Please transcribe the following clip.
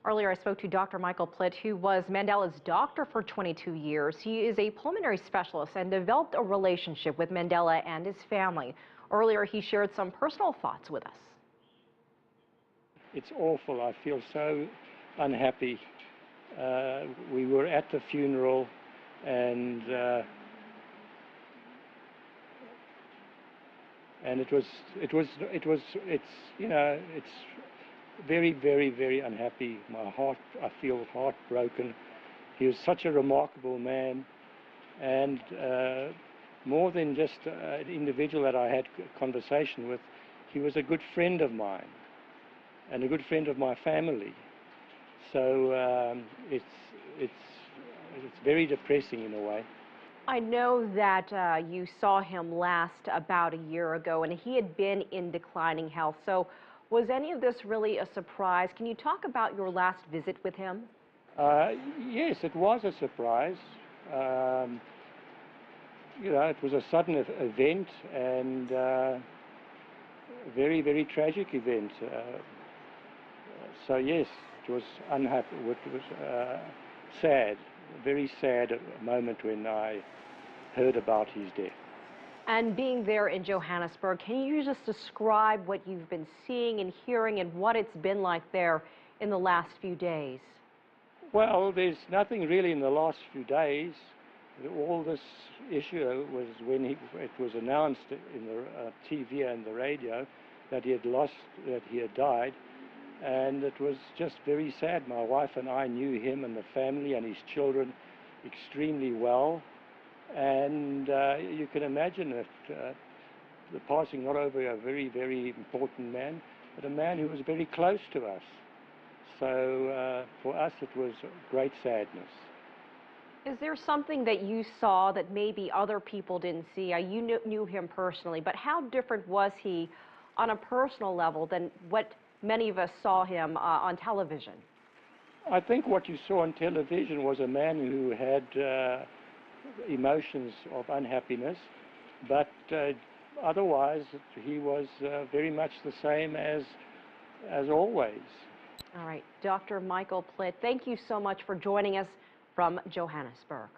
Earlier, I spoke to Dr. Michael Plit, who was Mandela's doctor for 22 years. He is a pulmonary specialist and developed a relationship with Mandela and his family. Earlier, he shared some personal thoughts with us. It's awful. I feel so unhappy. We were at the funeral, and it's very, very, very unhappy. I feel heartbroken. He was such a remarkable man, and more than just an individual that I had a conversation with, he was a good friend of mine and a good friend of my family. So it's very depressing in a way. I know that you saw him last about a year ago, and he had been in declining health. So was any of this really a surprise? Can you talk about your last visit with him? Yes, it was a surprise. It was a sudden event, and a very, very tragic event. So yes, it was unhappy. It was sad, a very sad moment when I heard about his death. And being there in Johannesburg, can you just describe what you've been seeing and hearing and what it's been like there in the last few days? Well, there's nothing really in the last few days. All this issue was when it was announced in the TV and the radio that he had died. And it was just very sad. My wife and I knew him and the family and his children extremely well. And you can imagine that the passing not only a very, very important man, but a man who was very close to us. So for us, it was great sadness. Is there something that you saw that maybe other people didn't see? You knew him personally, but how different was he on a personal level than what many of us saw him on television? I think what you saw on television was a man who had emotions of unhappiness, but otherwise he was very much the same as always. All right, Dr. Michael Plit, thank you so much for joining us from Johannesburg.